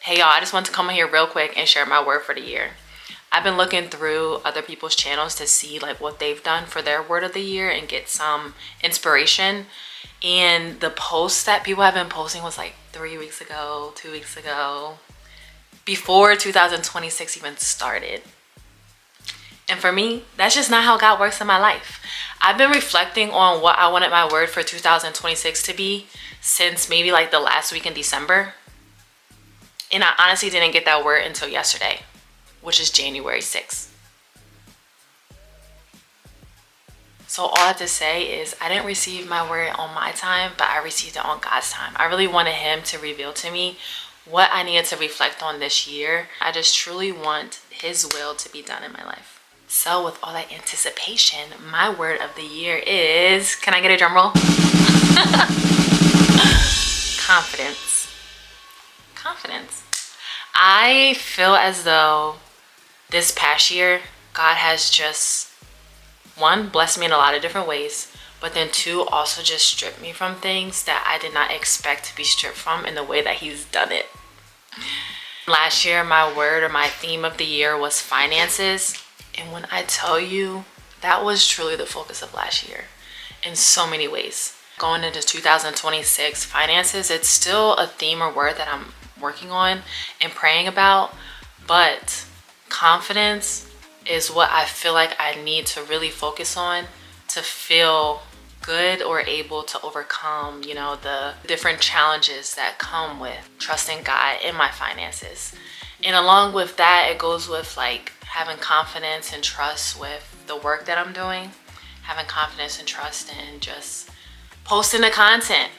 Hey y'all, I just want to come in here real quick and share my word for the year. I've been looking through other people's channels to see like what they've done for their word of the year and get some inspiration. And the posts that people have been posting was like 3 weeks ago, 2 weeks ago, before 2026 even started. And for me, that's just not how God works in my life. I've been reflecting on what I wanted my word for 2026 to be since maybe like the last week in December. And I honestly didn't get that word until yesterday, which is January 6th. So all I have to say is I didn't receive my word on my time, but I received it on God's time. I really wanted him to reveal to me what I needed to reflect on this year. I just truly want his will to be done in my life. So with all that anticipation, my word of the year is, can I get a drum roll? Confidence. Confidence. I feel as though this past year, God has just, one, blessed me in a lot of different ways, but then two, also just stripped me from things that I did not expect to be stripped from in the way that he's done it. Last year, my word or my theme of the year was finances. And when I tell you, that was truly the focus of last year in so many ways. Going into 2026, finances, it's still a theme or word that I'm working on and praying about, but confidence is what I feel like I need to really focus on to feel good or able to overcome, the different challenges that come with trusting God in my finances. And along with that, it goes with like having confidence and trust with the work that I'm doing, having confidence and trust in just posting the content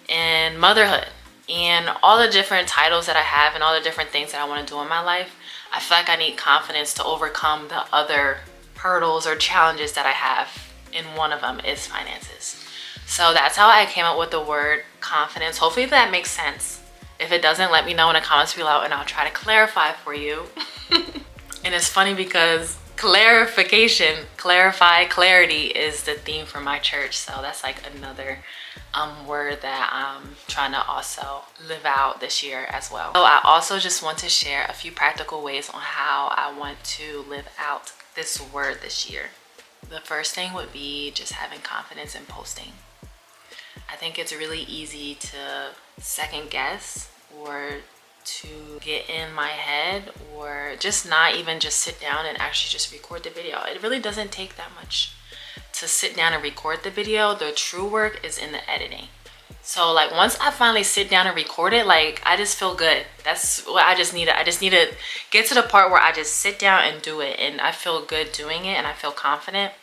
and motherhood and all the different titles that I have and all the different things that I want to do in my life. I feel like I need confidence to overcome the other hurdles or challenges that I have, and one of them is finances. So that's how I came up with the word confidence. Hopefully that makes sense. If it doesn't, let me know in the comments below and I'll try to clarify for you. And it's funny because clarification, clarity is the theme for my church. So that's like another word that I'm trying to also live out this year as well. So I also just want to share a few practical ways on how I want to live out this word this year. The first thing would be just having confidence in posting. I think it's really easy to second guess or to get in my head or just not even just sit down and actually just record the video. It really doesn't take that much to sit down and record the video. The true work is in the editing. So like once I finally sit down and record it, like I just feel good. That's what I just need. I just need to get to the part where I just sit down and do it and I feel good doing it and I feel confident.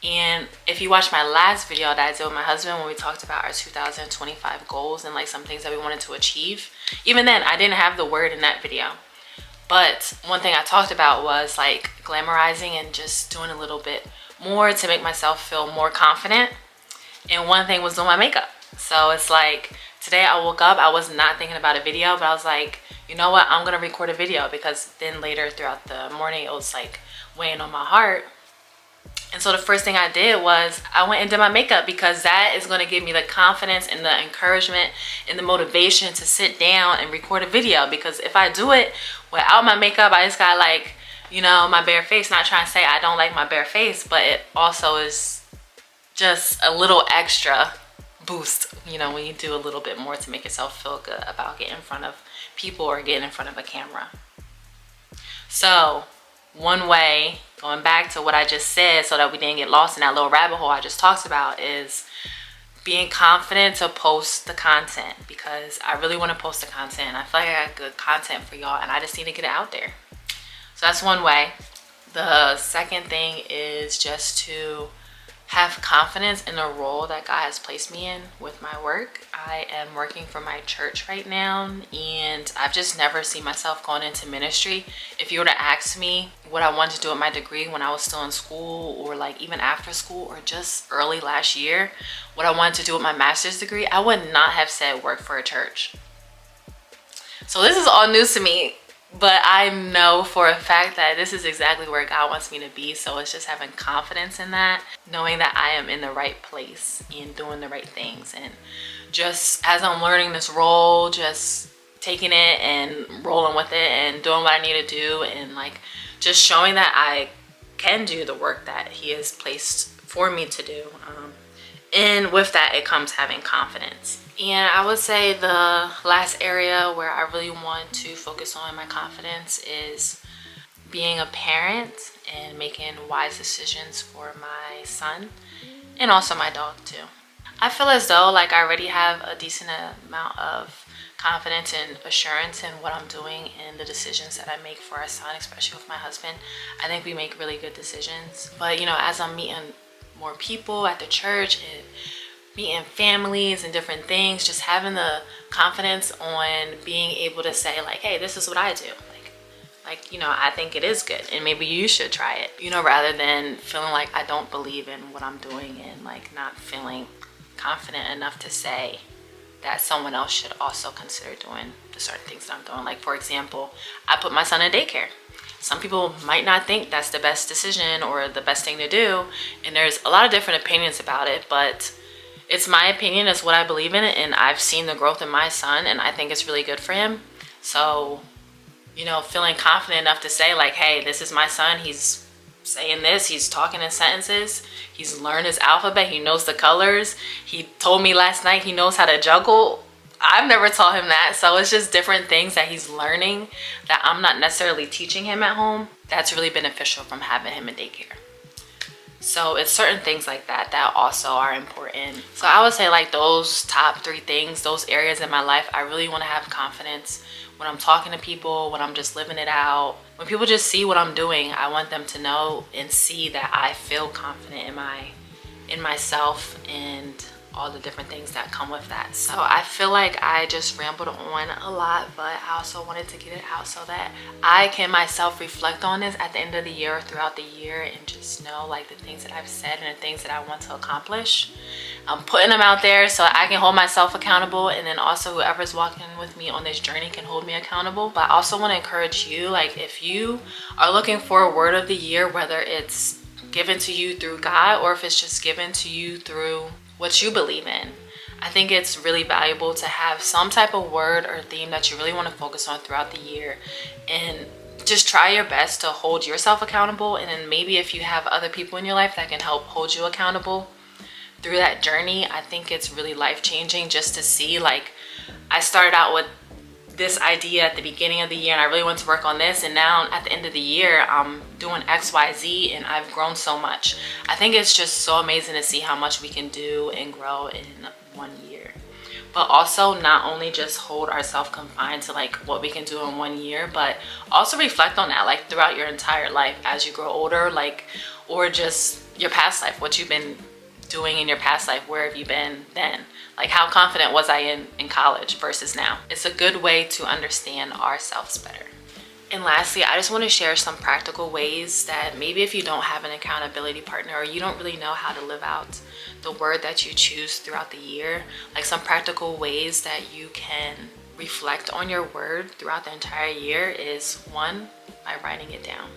And if you watch my last video that I did with my husband when we talked about our 2025 goals and like some things that we wanted to achieve, even then I didn't have the word in that video. But one thing I talked about was like glamorizing and just doing a little bit more to make myself feel more confident. And one thing was doing my makeup. So it's like today I woke up, I was not thinking about a video, but I was like, you know what, I'm gonna record a video, because then later throughout the morning it was like weighing on my heart. And so the first thing I did was I went and did my makeup, because that is going to give me the confidence and the encouragement and the motivation to sit down and record a video. Because if I do it without my makeup, I just got like, my bare face. Not trying to say I don't like my bare face, but it also is just a little extra boost, when you do a little bit more to make yourself feel good about getting in front of people or getting in front of a camera. So one way, going back to what I just said so that we didn't get lost in that little rabbit hole I just talked about, is being confident to post the content, because I really want to post the content. I feel like I got good content for y'all and I just need to get it out there. So that's one way. The second thing is just to have confidence in the role that God has placed me in with my work. I am working for my church right now, and I've just never seen myself going into ministry. If you were to ask me what I wanted to do with my degree when I was still in school, or like even after school, or just early last year, what I wanted to do with my master's degree, I would not have said work for a church. So this is all news to me. But I know for a fact that this is exactly where God wants me to be. So it's just having confidence in that, knowing that I am in the right place and doing the right things. And just as I'm learning this role, just taking it and rolling with it and doing what I need to do, and like just showing that I can do the work that he has placed for me to do. And with that, it comes having confidence. And I would say the last area where I really want to focus on my confidence is being a parent and making wise decisions for my son and also my dog too. I feel as though like I already have a decent amount of confidence and assurance in what I'm doing and the decisions that I make for our son, especially with my husband. I think we make really good decisions. But you know, as I'm meeting more people at the church and meeting families and different things, just having the confidence on being able to say like, hey, this is what I do. Like, you know, I think it is good and maybe you should try it, you know, rather than feeling like I don't believe in what I'm doing and like not feeling confident enough to say that someone else should also consider doing the certain things that I'm doing. Like, for example, I put my son in daycare. Some people might not think that's the best decision or the best thing to do. And there's a lot of different opinions about it, but it's my opinion, it's what I believe in it. And I've seen the growth in my son and I think it's really good for him. So, you know, feeling confident enough to say like, hey, this is my son. He's saying this, he's talking in sentences. He's learned his alphabet. He knows the colors. He told me last night he knows how to juggle. I've never taught him that. So it's just different things that he's learning that I'm not necessarily teaching him at home. That's really beneficial from having him in daycare. So it's certain things like that that also are important. So I would say like those top 3 things, those areas in my life, I really want to have confidence when I'm talking to people, when I'm just living it out. When people just see what I'm doing, I want them to know and see that I feel confident in myself and all the different things that come with that. So I feel like I just rambled on a lot, but I also wanted to get it out so that I can myself reflect on this at the end of the year or throughout the year and just know like the things that I've said and the things that I want to accomplish. I'm putting them out there so I can hold myself accountable, and then also whoever's walking with me on this journey can hold me accountable. But I also want to encourage you, like if you are looking for a word of the year, whether it's given to you through God or if it's just given to you through what you believe in, I think it's really valuable to have some type of word or theme that you really want to focus on throughout the year, and just try your best to hold yourself accountable. And then maybe if you have other people in your life that can help hold you accountable through that journey, I think it's really life-changing just to see like I started out with this idea at the beginning of the year and I really want to work on this, and now at the end of the year I'm doing XYZ and I've grown so much. I think it's just so amazing to see how much we can do and grow in 1 year. But also not only just hold ourselves confined to like what we can do in 1 year, but also reflect on that like throughout your entire life as you grow older, like, or just your past life, what you've been doing in your past life. Where have you been then? Like how confident was I in college versus now? It's a good way to understand ourselves better. And lastly, I just want to share some practical ways that maybe if you don't have an accountability partner or you don't really know how to live out the word that you choose throughout the year, like some practical ways that you can reflect on your word throughout the entire year is 1, by writing it down.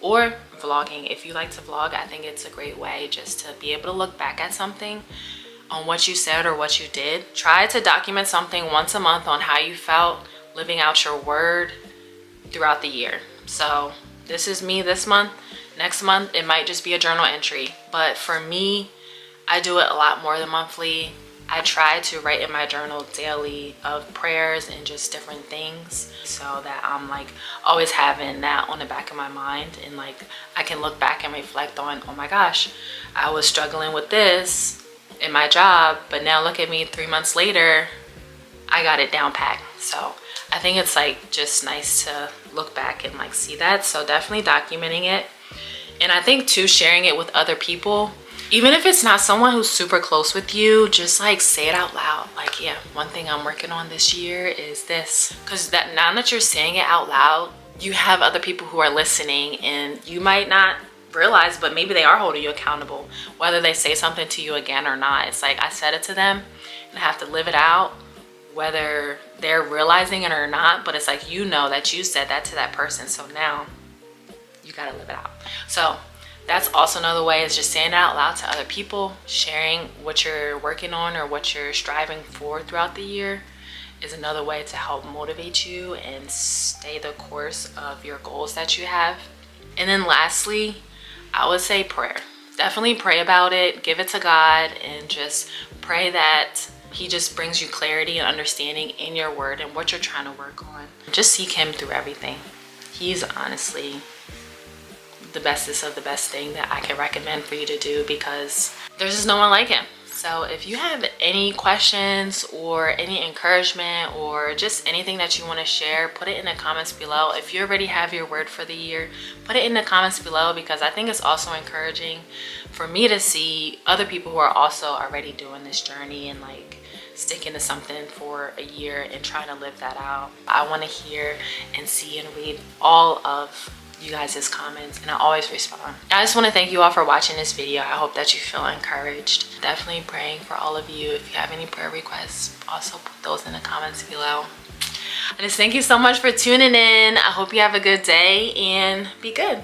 Or vlogging. If you like to vlog, I think it's a great way just to be able to look back at something on what you said or what you did. Try to document something once a month on how you felt living out your word throughout the year. So this is me this month. Next month, it might just be a journal entry. But for me, I do it a lot more than monthly. I try to write in my journal daily of prayers and just different things so that I'm like always having that on the back of my mind, and like I can look back and reflect on, oh my gosh, I was struggling with this in my job, but now look at me 3 months later, I got it down packed. So I think it's like just nice to look back and like see that. So definitely documenting it. And I think too, sharing it with other people. Even if it's not someone who's super close with you, just like say it out loud. Like, yeah, one thing I'm working on this year is this. Because that now that you're saying it out loud, you have other people who are listening, and you might not realize, but maybe they are holding you accountable. Whether they say something to you again or not, it's like I said it to them and I have to live it out, whether they're realizing it or not. But it's like, you know that you said that to that person, so now you gotta live it out. So that's also another way, is just saying it out loud to other people, sharing what you're working on or what you're striving for throughout the year. is another way to help motivate you and stay the course of your goals that you have. And then lastly, I would say prayer. Definitely pray about it, give it to God, and just pray that he just brings you clarity and understanding in your word and what you're trying to work on. Just seek him through everything. He's honestly the bestest of the best thing that I can recommend for you to do, because there's just no one like him. So if you have any questions or any encouragement or just anything that you want to share, put it in the comments below. If you already have your word for the year, put it in the comments below, because I think it's also encouraging for me to see other people who are also already doing this journey and like sticking to something for a year and trying to live that out. I want to hear and see and read all of you guys' comments, and I always respond. I just want to thank you all for watching this video. I hope that you feel encouraged. Definitely praying for all of you. If you have any prayer requests, also put those in the comments below. I just thank you so much for tuning in. I hope you have a good day and be good.